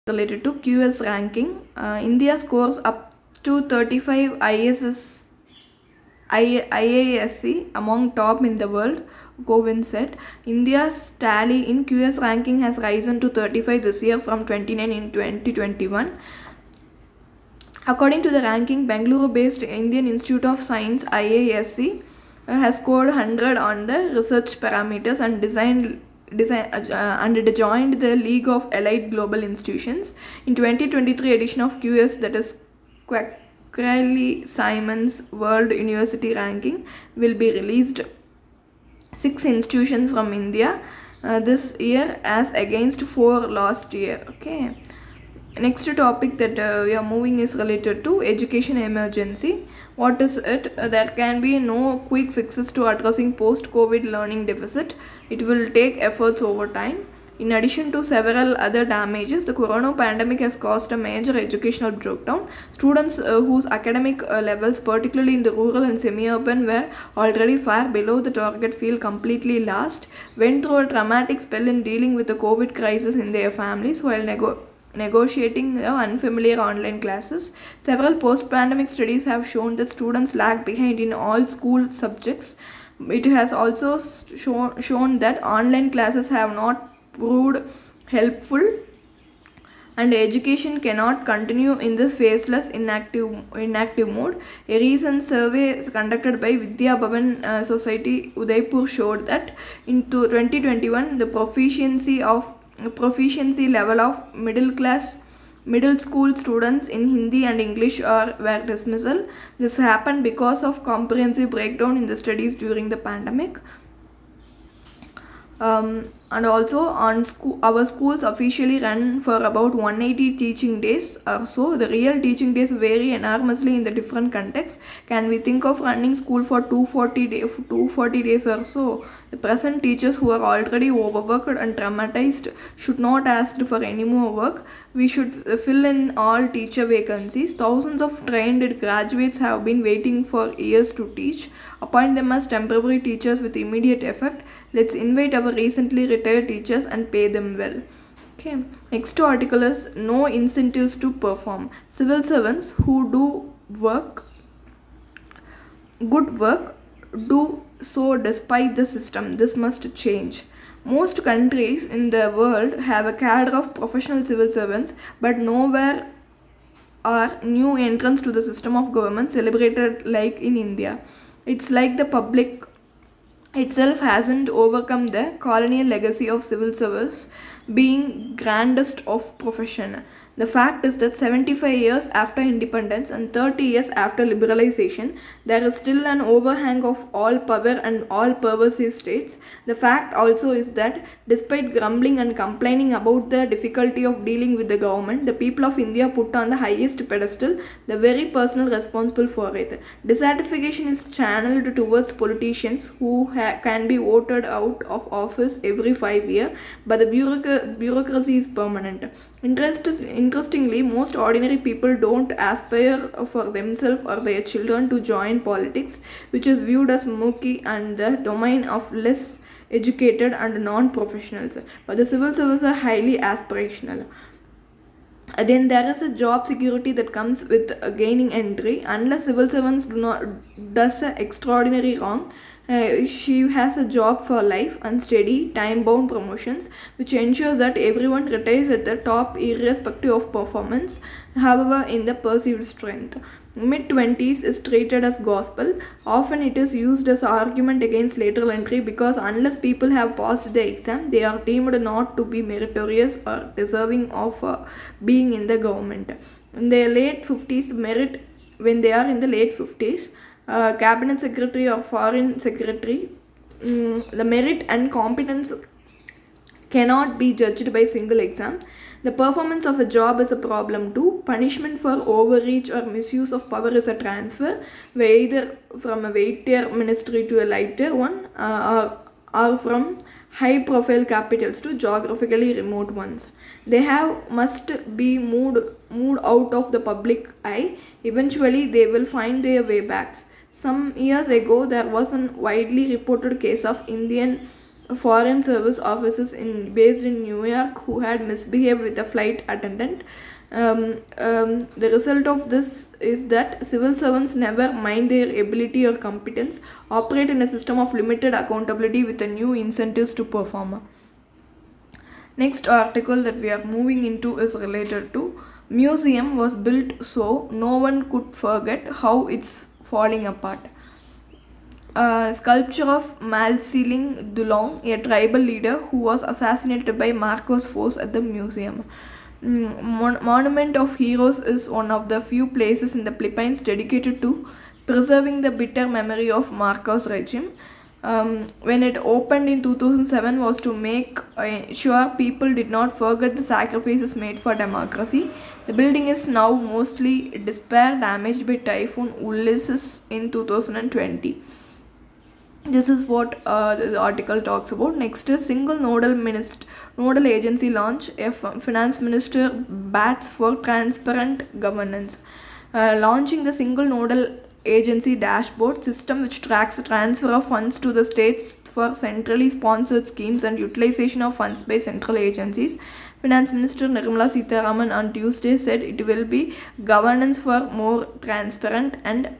related to QS ranking. India scores up to 35 IASC among top in the world, Govind said. India's tally in QS ranking has risen to 35 this year from 29 in 2021. According to the ranking, Bangalore-based Indian Institute of Science (IISc) has scored 100 on the research parameters and joined the League of Elite Global Institutions. In 2023 edition of QS, that is Quackley Simons World University Ranking, will be released. 6 institutions from India this year as against 4 last year. Okay. Next topic that we are moving is related to education emergency. What is it? There can be no quick fixes to addressing post-COVID learning deficit. It will take efforts over time. In addition to several other damages, the corona pandemic has caused a major educational breakdown. Students whose academic levels, particularly in the rural and semi-urban, were already far below the target feel completely lost, went through a traumatic spell in dealing with the COVID crisis in their families while negotiating unfamiliar online classes. Several post-pandemic studies have shown that students lag behind in all school subjects. It has also shown that online classes have not proved helpful, and education cannot continue in this faceless inactive mode. A recent survey conducted by Vidya Bhavan Society Udaipur showed that in 2021 the proficiency level of middle school students in Hindi and English were dismissal. This happened because of comprehensive breakdown in the studies during the pandemic. And also our schools officially run for about 180 teaching days or so. The real teaching days vary enormously in the different contexts. Can we think of running school for 240 days or so? The present teachers who are already overworked and traumatized should not ask for any more work. We should fill in all teacher vacancies. Thousands of trained graduates have been waiting for years to teach. Appoint them as temporary teachers with immediate effect. Let's invite our recently retired teachers and pay them well. Okay. Next article is no incentives to perform. Civil servants who do good work do so despite the system. This must change. Most countries in the world have a cadre of professional civil servants, but nowhere are new entrants to the system of government celebrated like in India. It's like the public itself hasn't overcome the colonial legacy of civil service being grandest of profession. The fact is that 75 years after independence and 30 years after liberalization, there is still an overhang of all power and all pervasive states. The fact also is that despite grumbling and complaining about the difficulty of dealing with the government, the people of India put on the highest pedestal the very person responsible for it. Dissatisfaction is channeled towards politicians who can be voted out of office every 5 years, but the bureaucracy is permanent. Interestingly, most ordinary people don't aspire for themselves or their children to join politics, which is viewed as murky and the domain of less educated and non-professionals. But the civil service are highly aspirational. Then there is a job security that comes with gaining entry. Unless civil servants does a extraordinary wrong, she has a job for life and steady time-bound promotions, which ensures that everyone retires at the top irrespective of performance, however in the perceived strength. Mid-20s is treated as gospel. Often it is used as argument against lateral entry because unless people have passed the exam, they are deemed not to be meritorious or deserving of being in the government. In their late 50s, when they are in the late 50s, cabinet secretary or foreign secretary, the merit and competence cannot be judged by single exam. The performance of a job is a problem too. Punishment for overreach or misuse of power is a transfer, where either from a weightier ministry to a lighter one, or from high profile capitals to geographically remote ones. They must be moved out of the public eye. Eventually they will find their way back. Some years ago there was a widely reported case of Indian foreign service officers based in New York who had misbehaved with a flight attendant. The result of this is that civil servants never mind their ability or competence, operate in a system of limited accountability with a new incentives to perform. Next article that we are moving into is related to museum was built so no one could forget how it's falling apart. A sculpture of Malseling Dulong, a tribal leader who was assassinated by Marcos Force at the museum. Monument of Heroes is one of the few places in the Philippines dedicated to preserving the bitter memory of Marcos regime. When it opened in 2007 was to make sure people did not forget the sacrifices made for democracy. The building is now mostly despair damaged by Typhoon Ulysses in 2020. This is what the article talks about. Next is single nodal agency launch. Finance minister bats for transparent governance. Launching the single nodal agency dashboard system which tracks the transfer of funds to the states for centrally sponsored schemes and utilization of funds by central agencies. Finance Minister Nirmala Sitharaman on Tuesday said it will be governance for more transparent and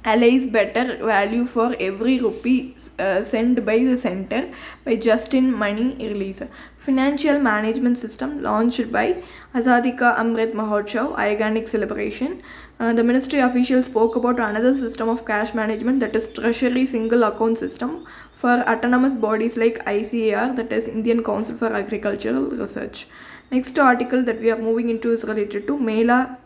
allies better value for every rupee sent by the center by just in money release. Financial management system launched by Azadi Ka Amrit Mahotsav Iconic celebration. The ministry officials spoke about another system of cash management, that is treasury single account system for autonomous bodies like ICAR, that is Indian Council for Agricultural Research. Next article that we are moving into is related to Mela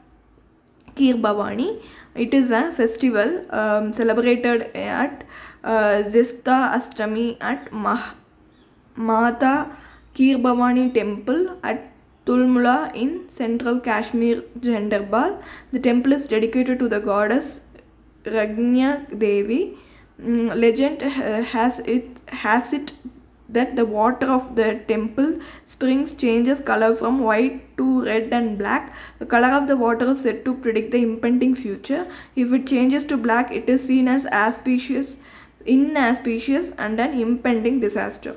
Kheer Bhavani. It is a festival celebrated at Zesta Ashtami at Mata Kheer Bhavani temple at Tulmula in central Kashmir, Jhanderbal. The temple is dedicated to the goddess Ragnya Devi. Legend has it that the water of the temple springs changes color from white to red and black. The color of the water is said to predict the impending future. If it changes to black, it is seen as inauspicious and an impending disaster.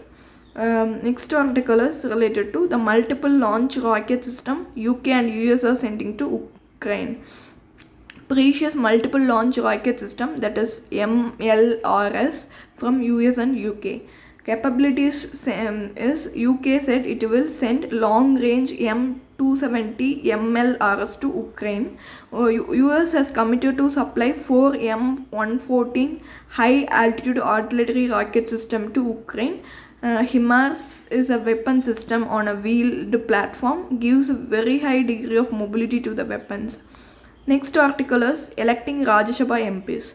Next article is related to the multiple launch rocket system UK and US are sending to Ukraine. Precious multiple launch rocket system, that is MLRS, from US and UK. Capabilities is UK said it will send long range M270 MLRS to Ukraine. US has committed to supply 4 M114 high altitude artillery rocket system to Ukraine. HIMARS is a weapon system on a wheeled platform, gives a very high degree of mobility to the weapons. Next article is electing Rajya Sabha MPs.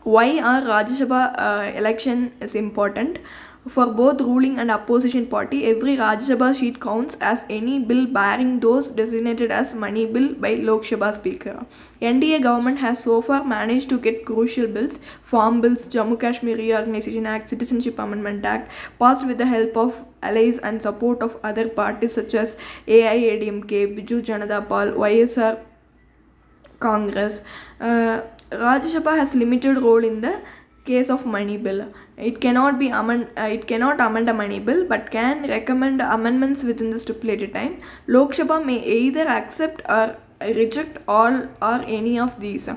Why our Rajya Sabha election is important? For both ruling and opposition party, every Rajya Sabha seat counts as any bill barring those designated as money bill by Lok Sabha Speaker. NDA government has so far managed to get crucial bills, Farm Bills, Jammu Kashmir Reorganization Act, Citizenship Amendment Act, passed with the help of allies and support of other parties such as AIADMK, Biju Janata Dal, YSR Congress. Rajya Sabha has limited role in the case of money bill. It cannot amend a money bill but can recommend amendments within the stipulated time. Lok Sabha may either accept or reject all or any of these.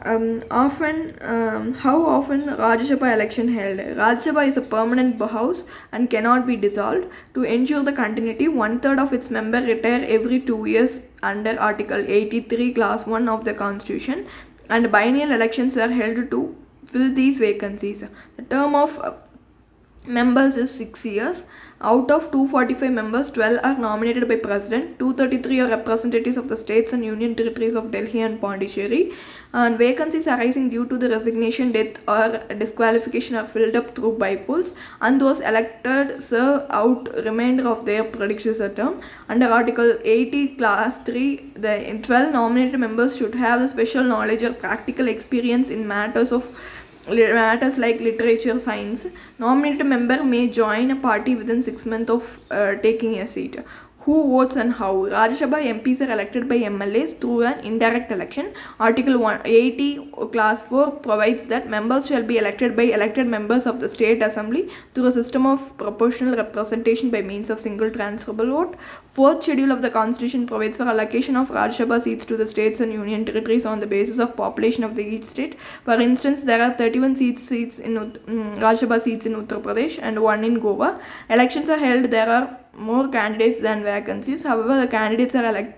How often Rajya Sabha election held? Rajya Sabha is a permanent house and cannot be dissolved. To ensure the continuity, 1/3 of its members retire every 2 years under Article 83 Class 1 of the Constitution, and biennial elections are held to fill these vacancies. The term of members is 6 years. Out of 245 members, 12 are nominated by President, 233 are representatives of the states and union territories of Delhi and Pondicherry, and vacancies arising due to the resignation, death or disqualification are filled up through by-polls, and those elected serve out remainder of their predecessor term. Under Article 80 Class 3, the 12 nominated members should have the special knowledge or practical experience in matters like literature, science. Nominated member may join a party within 6 months of taking a seat. Who votes and how? Rajya Sabha MPs are elected by MLAs through an indirect election. Article 180 Class 4 provides that members shall be elected by elected members of the State Assembly through a system of proportional representation by means of single transferable vote. Fourth schedule of the Constitution provides for allocation of Rajya Sabha seats to the states and union territories on the basis of population of each state. For instance, there are 31 seats in Rajya Sabha seats in Uttar Pradesh and 1 in Goa. Elections are held. There are more candidates than vacancies. However, the candidates are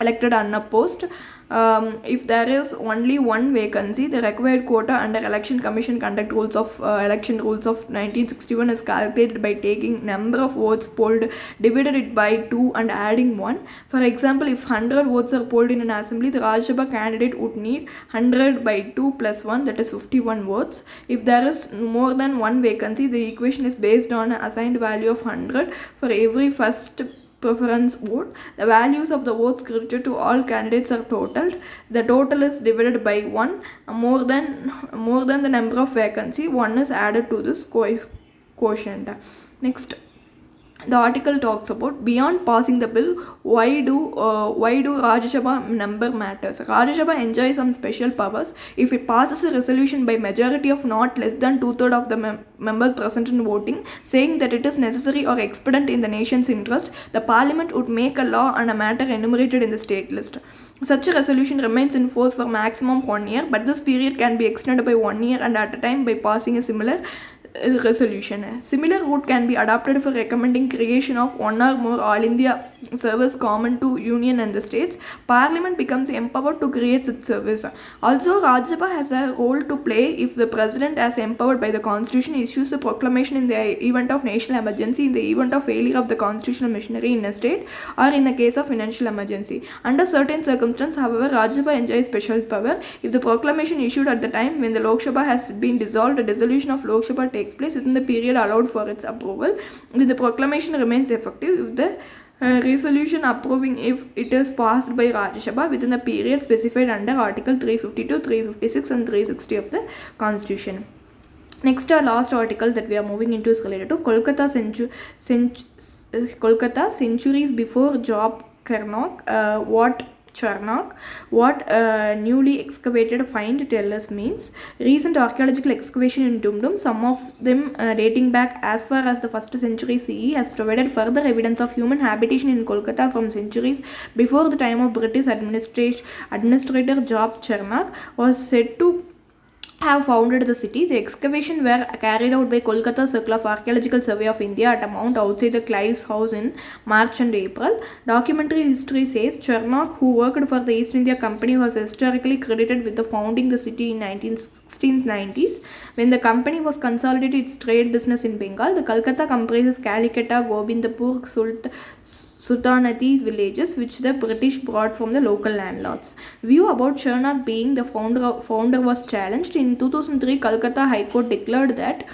elected unopposed. If there is only one vacancy, the required quota under Election Commission Conduct Rules of Election Rules of 1961 is calculated by taking number of votes polled, divided it by 2 and adding 1. For example, if 100 votes are polled in an assembly, the Rajya Sabha candidate would need 100 by 2 plus 1, that is 51 votes. If there is more than one vacancy, the equation is based on an assigned value of 100 for every first preference vote. The values of the votes credited to all candidates are totaled. The total is divided by 1. More than the number of vacancy, 1 is added to this quotient. Next, the article talks about beyond passing the bill, why do Rajya Sabha number matters. Rajya Sabha enjoys some special powers. If it passes a resolution by majority of not less than 2/3 of the members present in voting, saying that it is necessary or expedient in the nation's interest, the parliament would make a law on a matter enumerated in the state list. Such a resolution remains in force for maximum 1 year, but this period can be extended by 1 year and at a time by passing a similar resolution. Similar route can be adopted for recommending creation of one or more All India service common to union and the states. Parliament becomes empowered to create such service. Also, Rajya Sabha has a role to play if the president, as empowered by the constitution, issues a proclamation in the event of national emergency, in the event of failure of the constitutional machinery in a state, or in the case of financial emergency. Under certain circumstances, however, Rajya Sabha enjoys special power. If the proclamation issued at the time when the Lok Sabha has been dissolved, a dissolution of Lok Sabha takes place within the period allowed for its approval, then the proclamation remains effective if the resolution approving if it is passed by Rajya Sabha within the period specified under Article 352, 356 and 360 of the Constitution. Next, our last article that we are moving into is related to Kolkata centuries before Job Charnock. What newly excavated find tell us means. Recent archaeological excavation in Dumdum, some of them dating back as far as the 1st century CE, has provided further evidence of human habitation in Kolkata from centuries before the time of British administrator Job Charnock was said to have founded the city. The excavation were carried out by Kolkata Circle of Archaeological Survey of India at a mount outside the Clive's house in March and April. Documentary history says Charnock, who worked for the East India Company, was historically credited with the founding the city in 1690s. When the company was consolidated its trade business in Bengal, the Kolkata comprises Kalikata, Gobindapur, Sultanati villages which the British brought from the local landlords. View about Charnock being the founder was challenged. In 2003, Kolkata High Court declared that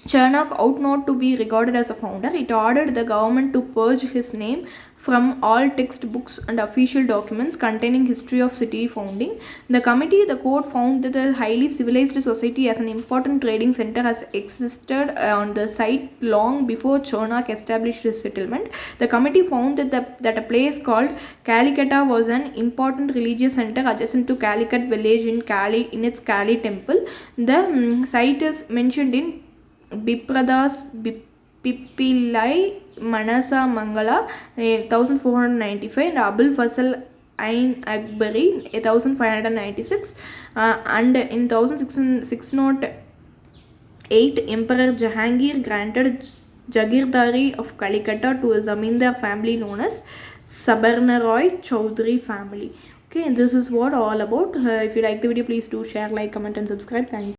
Charnock ought not to be regarded as a founder. It ordered the government to purge his name from all textbooks and official documents containing history of city founding. The court found that the highly civilized society as an important trading center has existed on the site long before Charnock established his settlement. The committee found that a place called Kalikata was an important religious center adjacent to Calicut village in its Kali temple. The site is mentioned in Biprada's Pippilai Manasa Mangala 1495 and Abul Fasal Ain Akbari 1596 and in 1608 Emperor Jahangir granted Jagirdari of Kalikata to a zamindar family known as Sabarnaroy Chowdhury family. Okay, and this is what all about. If you like the video, please do share, like, comment and subscribe. Thank you.